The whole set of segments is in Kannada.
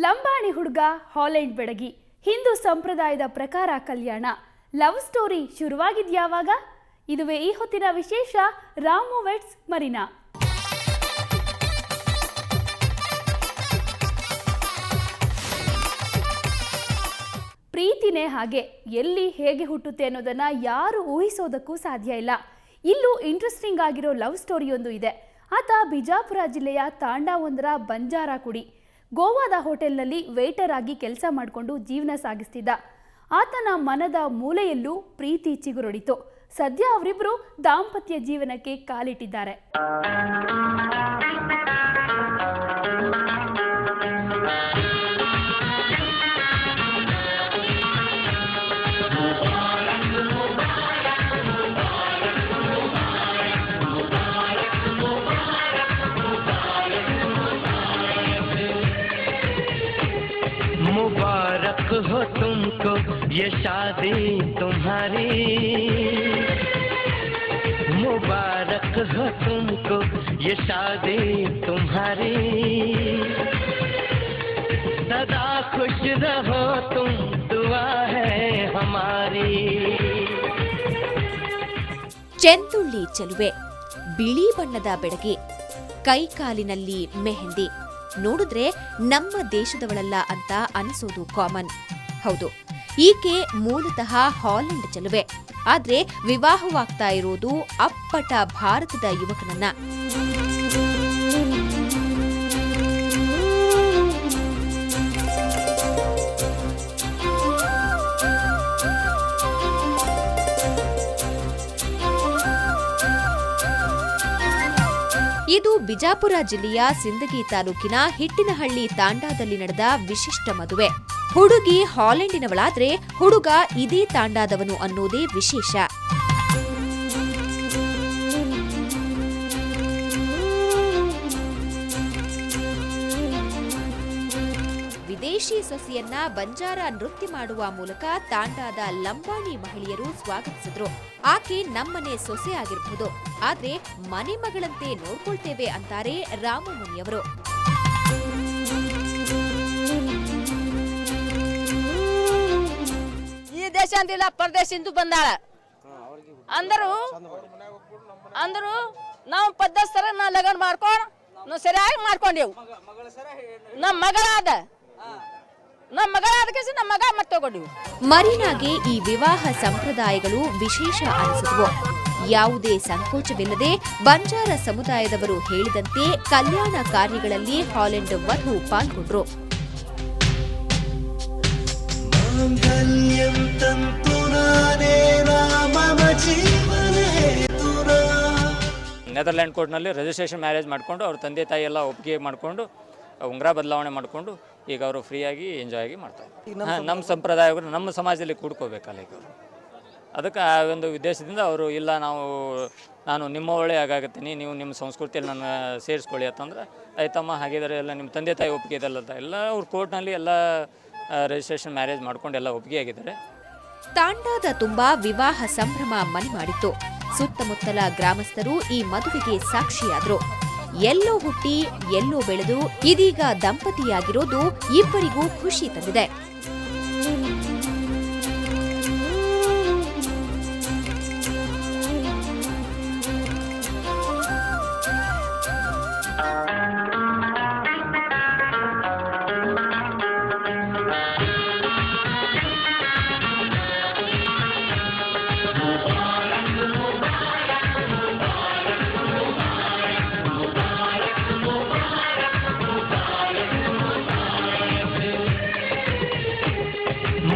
ಲಂಬಾಣಿ ಹುಡುಗ ಹಾಲೆಂಡ್ ಬೆಡಗಿ ಹಿಂದೂ ಸಂಪ್ರದಾಯದ ಪ್ರಕಾರ ಕಲ್ಯಾಣ ಲವ್ ಸ್ಟೋರಿ ಶುರುವಾಗಿದ್ಯಾವಾಗ? ಇದುವೇ ಈ ಹೊತ್ತಿನ ವಿಶೇಷ ರಾಮು ವೆಡ್ಸ್ ಮರೀನಾ. ಪ್ರೀತಿನೇ ಹಾಗೆ, ಎಲ್ಲಿ ಹೇಗೆ ಹುಟ್ಟುತ್ತೆ ಅನ್ನೋದನ್ನ ಯಾರು ಊಹಿಸೋದಕ್ಕೂ ಸಾಧ್ಯ ಇಲ್ಲ. ಇಲ್ಲೂ ಇಂಟ್ರೆಸ್ಟಿಂಗ್ ಆಗಿರೋ ಲವ್ ಸ್ಟೋರಿಯೊಂದು ಇದೆ. ಆತ ಬಿಜಾಪುರ ಜಿಲ್ಲೆಯ ತಾಂಡಾವೊಂದರ ಬಂಜಾರ ಕುಡಿ. ಗೋವಾದ ಹೋಟೆಲ್ನಲ್ಲಿ ವೇಟರ್ ಆಗಿ ಕೆಲಸ ಮಾಡಿಕೊಂಡು ಜೀವನ ಸಾಗಿಸ್ತಿದ್ದ. ಆತನ ಮನದ ಮೂಲೆಯಲ್ಲೂ ಪ್ರೀತಿ ಚಿಗುರೊಡಿತು. ಸದ್ಯ ಅವರಿಬ್ಬರು ದಾಂಪತ್ಯ ಜೀವನಕ್ಕೆ ಕಾಲಿಟ್ಟಿದ್ದಾರೆ. मुबारक हो तुमको ये शादी तुम्हारी, मुबारक हो तुमको ये शादी तुम्हारी, सदा खुश रहो तुम दुआ है हमारी. ಚೆಂದುಳ್ಳಿ ಚೆಲುವೆ, ಬಿಳಿ ಬಣ್ಣದ ಬೆಡಗಿ, ಕೈಕಾಲಿನಲ್ಲಿ ಮೆಹಂದಿ ನೋಡಿದ್ರೆ ನಮ್ಮ ದೇಶದವಳಲ್ಲ ಅಂತ ಅನಿಸೋದು ಕಾಮನ್. ಹೌದು, ಈಕೆ ಮೂಲತಃ ಹಾಲೆಂಡ್ ಚೆಲುವೆ. ಆದ್ರೆ ವಿವಾಹವಾಗ್ತಾ ಇರೋದು ಅಪ್ಪಟ ಭಾರತದ ಯುವಕನನ್ನ. ಇದು ಬಿಜಾಪುರ ಜಿಲ್ಲೆಯ ಸಿಂದಗಿ ತಾಲೂಕಿನ ಹಿಟ್ಟಿನಹಳ್ಳಿ ತಾಂಡಾದಲ್ಲಿ ನಡೆದ ವಿಶಿಷ್ಟ ಮದುವೆ. ಹುಡುಗಿ ಹಾಲೆಂಡಿನವಳಾದ್ರೆ ಹುಡುಗ ಇದೇ ತಾಂಡಾದವನು ಅನ್ನೋದೇ ವಿಶೇಷ. ವಿದೇಶಿ ಸೊಸೆಯನ್ನ ಬಂಜಾರ ನೃತ್ಯ ಮಾಡುವ ಮೂಲಕ ತಾಂಡಾದ ಲಂಬಾಣಿ ಮಹಿಳೆಯರು ಸ್ವಾಗತಿಸಿದ್ರು. ಆಕೆ ನಮ್ಮನೆ ಸೊಸೆ ಆಗಿರಬಹುದು, ಆದ್ರೆ ಮನೆ ಮಗಳಂತೆ ನೋಡ್ಕೊಳ್ತೇವೆ ಅಂತಾರೆ ರಾಮಮುನಿಯವರು. ಈ ದೇಶ ಅಂದಿಲ್ಲ, ಪರದೇಶಿಂದ ಬಂದಾಳ ಅಂದರು ನಾವು ಪದ್ಧತಿ ನಾ ಲಗ್ನ ಮಾಡ್ಕೊಂಡು ನಾವು ಸರಿಯಾಗಿ ಮಾಡ್ಕೊಂಡೇವು. ನಮ್ಮ ಮಗಳಾದ ಮರೀನಾಗೆ ಈ ವಿವಾಹ ಸಂಪ್ರದಾಯಗಳು ವಿಶೇಷ ಅನಿಸಿದ್ವು. ಯಾವುದೇ ಸಂಕೋಚವಿಲ್ಲದೆ ಬಂಜಾರ ಸಮುದಾಯದವರು ಹೇಳಿದಂತೆ ಕಲ್ಯಾಣ ಕಾರ್ಯಗಳಲ್ಲಿ ಹಾಲೆಂಡ್ ವಧು ಪಾಲ್ಗೊಂಡ್ರು. ನೆದರ್ಲ್ಯಾಂಡ್ ಕೋರ್ಟ್ನಲ್ಲಿ ರಿಜಿಸ್ಟ್ರೇಷನ್ ಮ್ಯಾರೇಜ್ ಮಾಡಿಕೊಂಡು ಅವ್ರ ತಂದೆ ತಾಯಿ ಎಲ್ಲ ಒಪ್ಪಿಗೆ ಮಾಡಿಕೊಂಡು ಉಂಗುರ ಬದಲಾವಣೆ ಮಾಡಿಕೊಂಡು ಈಗ ಅವರು ಫ್ರೀಯಾಗಿ ಎಂಜಾಯ್ ಆಗಿ ಮಾಡ್ತಾರೆ. ನಮ್ಮ ಸಂಪ್ರದಾಯಗಳು ನಮ್ಮ ಸಮಾಜದಲ್ಲಿ ಕೂಡ್ಕೋಬೇಕಲ್ಲ ಈಗ ಅವರು. ಅದಕ್ಕೆ ಆ ಒಂದು ಉದ್ದೇಶದಿಂದ ಅವರು ಇಲ್ಲ ನಾನು ನಿಮ್ಮ ಒಳ್ಳೆ ಆಗಾಗತ್ತೀನಿ, ನೀವು ನಿಮ್ಮ ಸಂಸ್ಕೃತಿಯಲ್ಲಿ ನನ್ನ ಸೇರಿಸ್ಕೊಳ್ಳಿ ಅಂತಂದ್ರೆ ಆಯ್ತಮ್ಮ ಹಾಗಿದ್ದಾರೆ ಎಲ್ಲ ನಿಮ್ಮ ತಂದೆ ತಾಯಿ ಒಪ್ಪಿಗೆ ಇದೆಲ್ಲ ಎಲ್ಲ ಅವ್ರು ಕೋರ್ಟ್ನಲ್ಲಿ ಎಲ್ಲ ರಿಜಿಸ್ಟ್ರೇಷನ್ ಮ್ಯಾರೇಜ್ ಮಾಡ್ಕೊಂಡು ಎಲ್ಲ ಒಪ್ಪಿಗೆ ಆಗಿದ್ದಾರೆ. ತಾಂಡಾದ ತುಂಬಾ ವಿವಾಹ ಸಂಭ್ರಮ ಮನೆ ಮಾಡಿತ್ತು. ಸುತ್ತಮುತ್ತಲ ಗ್ರಾಮಸ್ಥರು ಈ ಮದುವೆಗೆ ಸಾಕ್ಷಿಯಾದ್ರು. ಎಲ್ಲೋ ಹುಟ್ಟಿ ಎಲ್ಲೋ ಬೆಳೆದು ಇದೀಗ ದಂಪತಿಯಾಗಿರೋದು ಇಬ್ಬರಿಗೂ ಖುಷಿ ತಂದಿದೆ.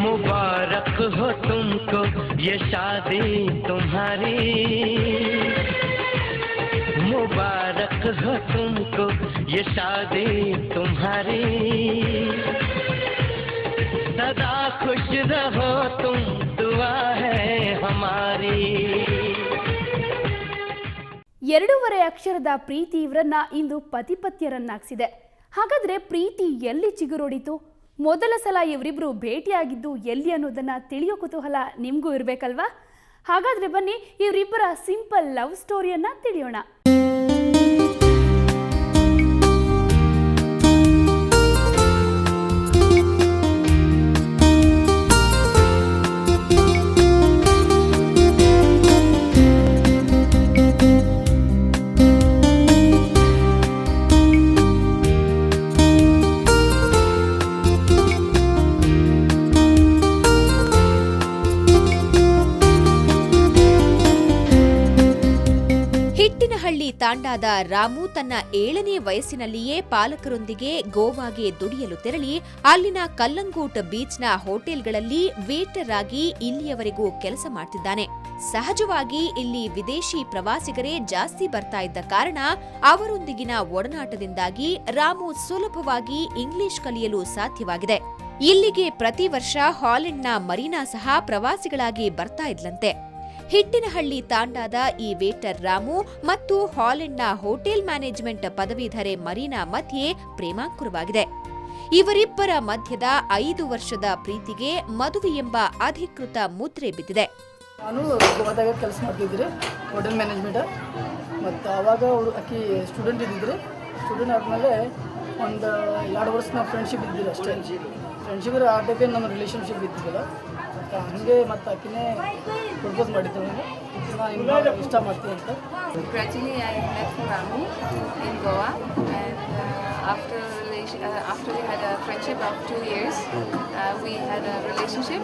मुबारक हो तुमको ये शादी तुम्हारी, मुबारक हो तुमको ये शादी तुम्हारी, सदा खुश रहो तुम दुआ है हमारी. 2.5 ಅಕ್ಷರದ ಪ್ರೀತಿ ಇವರನ್ನ ಇಂದು ಪತಿಪತ್ಯರನ್ನಾಗಿಸಿದೆ. ಹಾಗಾದ್ರೆ ಪ್ರೀತಿ ಎಲ್ಲಿ ಚಿಗುರೊಡಿತು? ಮೊದಲ ಸಲ ಇವರಿಬ್ರು ಭೇಟಿಯಾಗಿದ್ದು ಎಲ್ಲಿ ಅನ್ನೋದನ್ನ ತಿಳಿಯೋ ಕುತೂಹಲ ನಿಮಗೂ ಇರಬೇಕಲ್ವಾ? ಹಾಗಾದ್ರೆ ಬನ್ನಿ ಇವರಿಬ್ಬರ ಸಿಂಪಲ್ ಲವ್ ಸ್ಟೋರಿಯನ್ನ ತಿಳಿಯೋಣ. ಹಿಟ್ಟಿನಹಳ್ಳಿ ತಾಂಡಾದ ರಾಮು ತನ್ನ 7ನೇ ವಯಸ್ಸಿನಲ್ಲಿಯೇ ಪಾಲಕರೊಂದಿಗೆ ಗೋವಾಗೆ ದುಡಿಯಲು ತೆರಳಿ ಅಲ್ಲಿನ ಕಲ್ಲಂಗೂಟ್ ಬೀಚ್ನ ಹೋಟೆಲ್ಗಳಲ್ಲಿ ವೇಟರ್ ಆಗಿ ಇಲ್ಲಿಯವರೆಗೂ ಕೆಲಸ ಮಾಡ್ತಿದ್ದಾನೆ. ಸಹಜವಾಗಿ ಇಲ್ಲಿ ವಿದೇಶಿ ಪ್ರವಾಸಿಗರೇ ಜಾಸ್ತಿ ಬರ್ತಾ ಇದ್ದ ಕಾರಣ ಅವರೊಂದಿಗಿನ ಒಡನಾಟದಿಂದಾಗಿ ರಾಮು ಸುಲಭವಾಗಿ ಇಂಗ್ಲಿಷ್ ಕಲಿಯಲು ಸಾಧ್ಯವಾಗಿದೆ. ಇಲ್ಲಿಗೆ ಪ್ರತಿ ವರ್ಷ ಹಾಲೆಂಡ್ನ ಮರೀನಾ ಸಹ ಪ್ರವಾಸಿಗಳಾಗಿ ಬರ್ತಾ ಇದ್ಲಂತೆ. ಹಿಟ್ಟಿನಹಳ್ಳಿ ತಾಂಡಾದ ಈ ವೇಟರ್ ರಾಮು ಮತ್ತು ಹಾಲೆಂಡ್ನ ಹೋಟೆಲ್ ಮ್ಯಾನೇಜ್ಮೆಂಟ್ ಪದವೀಧರೆ ಮರೀನಾ ಮಧ್ಯೆ ಪ್ರೇಮಾಂಕುರವಾಗಿದೆ. ಇವರಿಬ್ಬರ ಮಧ್ಯದ 5 ವರ್ಷದ ಪ್ರೀತಿಗೆ ಮದುವೆ ಎಂಬ ಅಧಿಕೃತ ಮುದ್ರೆ ಬಿದ್ದಿದೆ. ನಾನು ಗೋವಾದಾಗ ಕೆಲಸ ಮಾಡ್ತಿದ್ದೆ ಹೋಟೆಲ್ ಮ್ಯಾನೇಜ್ಮೆಂಟ್. ಮತ್ತು ಆವಾಗ ಅವರು ಆಕಿ ಸ್ಟೂಡೆಂಟ್ ಇದ್ದಿದ್ರಿ. ಸ್ಟೂಡೆಂಟ್ ಆದಮೇಲೆ ಒಂದು 2 ವರ್ಷ ನಾವು ಫ್ರೆಂಡ್ಶಿಪ್ ಇದ್ದಿಲ್ಲ ಅಷ್ಟೇ. ಫ್ರೆಂಡ್ಶಿಪ್ ಆ ಟೈಪೇ ನಮ್ಮ ರಿಲೇಷನ್ಶಿಪ್ ಇದ್ದಿದ್ದಿಲ್ಲ. ಮತ್ತು ಹಾಗೆ ಮತ್ತು ಆಕಿನೇ ಪ್ರಪೋಸ್ ಮಾಡಿದ್ದು ನನಗೆ, ನಾನು ಇನ್ನೂ ಇಷ್ಟ ಮಾಡ್ತೀನಿ ಅಂತ. Gradually, I met Ramu in Goa, and after we had a friendship of 2 years, we had a relationship.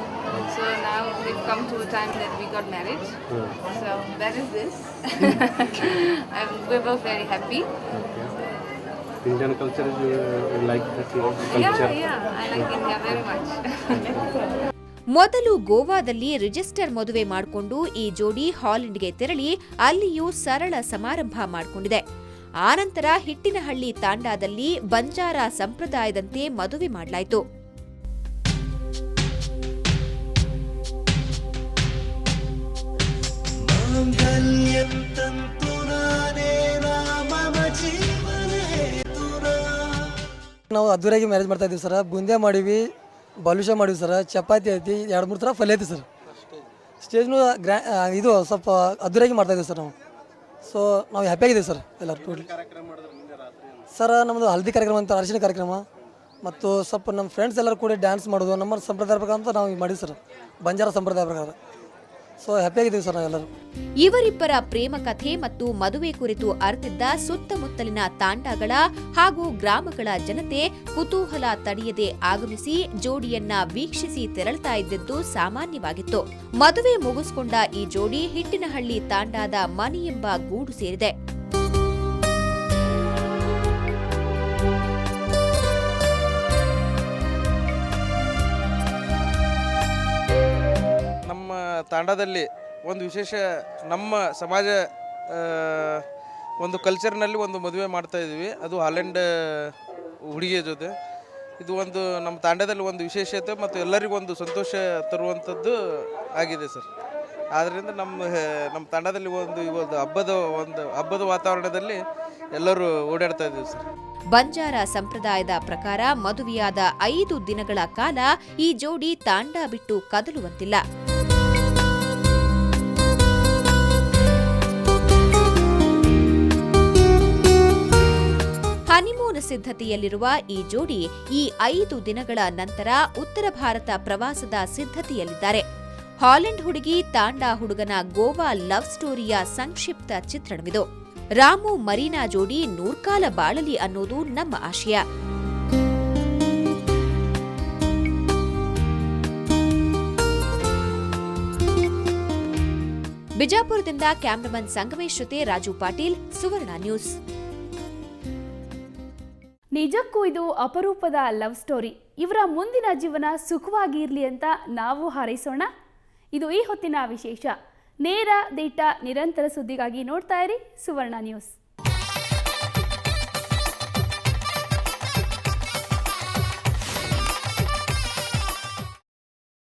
So now we've come to a time that we got married. So that is this. We're both very happy. Indian culture, you like that culture? Yeah, I like India very much. ಮೊದಲು ಗೋವಾದಲ್ಲಿ ರಿಜಿಸ್ಟರ್ ಮದುವೆ ಮಾಡಿಕೊಂಡು ಈ ಜೋಡಿ ಹಾಲೆಂಡ್ಗೆ ತೆರಳಿ ಅಲ್ಲಿಯೂ ಸರಳ ಸಮಾರಂಭ ಮಾಡಿಕೊಂಡಿದೆ. ಆನಂತರ ಹಿಟ್ಟಿನಹಳ್ಳಿ ತಾಂಡಾದಲ್ಲಿ ಬಂಜಾರ ಸಂಪ್ರದಾಯದಂತೆ ಮದುವೆ ಮಾಡಲಾಯಿತು. ನಾವು ಅದ್ದೂರಿಯಾಗಿ ಮ್ಯಾರೇಜ್ ಮಾಡ್ತಾ ಇದ್ದೀವಿ ಸರ್. ಬುಂದೆ ಮಾಡೀವಿ, ಬಾಲುಷ ಮಾಡೀವಿ ಸರ್, ಚಪಾತಿ ಐತಿ, 2-3 ಥರ ಪಲ್ಯ ಐತಿ ಸರ್. ಸ್ಟೇಜ್ನು ಇದು ಸ್ವಲ್ಪ ಅದ್ದೂರಿಯಾಗಿ ಮಾಡ್ತಾ ಇದ್ದೀವಿ ಸರ್ ನಾವು. ಸೊ ನಾವು ಹ್ಯಾಪಿಯಾಗಿದ್ದೀವಿ ಸರ್ ಎಲ್ಲರೂ ಟೋಟಲಿ. ಸರ್ ನಮ್ಮದು ಹಲ್ದಿ ಕಾರ್ಯಕ್ರಮ ಅಂತ, ಅರಿಶಿನ ಕಾರ್ಯಕ್ರಮ, ಮತ್ತು ಸ್ವಲ್ಪ ನಮ್ಮ ಫ್ರೆಂಡ್ಸ್ ಎಲ್ಲರೂ ಕೂಡ ಡ್ಯಾನ್ಸ್ ಮಾಡೋದು ನಮ್ಮ ಸಂಪ್ರದಾಯ ಪ್ರಕಾರ ಅಂತ ನಾವು ಮಾಡಿದ್ವಿ ಸರ್, ಬಂಜಾರ ಸಂಪ್ರದಾಯ ಪ್ರಕಾರ. ಸೊ ಹ್ಯಾಪಿಯಾಗಿದ್ದೀವಿ ಸರ್ ನಾವೆಲ್ಲರೂ. ಇವರಿಬ್ಬರ ಪ್ರೇಮ ಕಥೆ ಮತ್ತು ಮದುವೆ ಕುರಿತು ಅರಿತಿದ್ದ ಸುತ್ತಮುತ್ತಲಿನ ತಾಂಡಾಗಳ ಹಾಗೂ ಗ್ರಾಮಗಳ ಜನತೆ ಕುತೂಹಲ ತಡೆಯದೆ ಆಗಮಿಸಿ ಜೋಡಿಯನ್ನ ವೀಕ್ಷಿಸಿ ತೆರಳುತ್ತಾ ಇದ್ದದ್ದು ಸಾಮಾನ್ಯವಾಗಿತ್ತು. ಮದುವೆ ಮುಗಿಸಿಕೊಂಡ ಈ ಜೋಡಿ ಹಿಟ್ಟಿನಹಳ್ಳಿ ತಾಂಡಾದ ಮನಿ ಎಂಬ ಗೂಡು ಸೇರಿದೆ. ತಾಂಡಾದಲ್ಲಿ ಒಂದು ವಿಶೇಷ ನಮ್ಮ ಸಮಾಜ ಒಂದು ಕಲ್ಚರ್ನಲ್ಲಿ ಒಂದು ಮದುವೆ ಮಾಡ್ತಾ ಇದ್ದೀವಿ. ಅದು ಹಾಲೆಂಡ್ ಹುಡುಗಿಯ ಜೊತೆ. ಇದು ಒಂದು ನಮ್ಮ ತಾಂಡಾದಲ್ಲಿ ಒಂದು ವಿಶೇಷತೆ ಮತ್ತು ಎಲ್ಲರಿಗೂ ಒಂದು ಸಂತೋಷ ತರುವಂಥದ್ದು ಆಗಿದೆ ಸರ್. ಆದ್ದರಿಂದ ನಮ್ಮ ತಾಂಡಾದಲ್ಲಿ ಒಂದು ಹಬ್ಬದ ವಾತಾವರಣದಲ್ಲಿ ಎಲ್ಲರೂ ಓಡಾಡ್ತಾ ಇದ್ದೀವಿ ಸರ್. ಬಂಜಾರ ಸಂಪ್ರದಾಯದ ಪ್ರಕಾರ ಮದುವೆಯಾದ 5 ದಿನಗಳ ಕಾಲ ಈ ಜೋಡಿ ತಾಂಡಾ ಬಿಟ್ಟು ಕದಲುವಂತಿಲ್ಲ. ಹನಿಮೂನ್ ಸಿದ್ಧತೆಯಲ್ಲಿರುವ ಈ ಜೋಡಿ ಈ 5 ದಿನಗಳ ನಂತರ ಉತ್ತರ ಭಾರತ ಪ್ರವಾಸದ ಸಿದ್ಧತೆಯಲ್ಲಿದ್ದಾರೆ. ಹಾಲೆಂಡ್ ಹುಡುಗಿ ತಾಂಡಾ ಹುಡುಗನ ಗೋವಾ ಲವ್ ಸ್ಟೋರಿಯ ಸಂಕ್ಷಿಪ್ತ ಚಿತ್ರಣವಿದು. ರಾಮು ಮರೀನಾ ಜೋಡಿ ನೂರ್ಕಾಲ ಬಾಳಲಿ ಅನ್ನೋದು ನಮ್ಮ ಆಶಯ. ಬಿಜಾಪುರದಿಂದ ಕ್ಯಾಮರಾಮನ್ ಸಂಗಮೇಶ್ ಜೊತೆ ರಾಜು ಪಾಟೀಲ್, ಸುವರ್ಣ ನ್ಯೂಸ್. ನಿಜಕ್ಕೂ ಇದು ಅಪರೂಪದ ಲವ್ ಸ್ಟೋರಿ. ಇವರ ಮುಂದಿನ ಜೀವನ ಸುಖವಾಗಿ ಇರಲಿ ಅಂತ ನಾವು ಹಾರೈಸೋಣ. ಇದು ಈ ಹೊತ್ತಿನ ವಿಶೇಷ. ನೇರ, ದಿಟ್ಟ, ನಿರಂತರ ಸುದ್ದಿಗಾಗಿ ನೋಡ್ತಾ ಇರಿ ಸುವರ್ಣ ನ್ಯೂಸ್.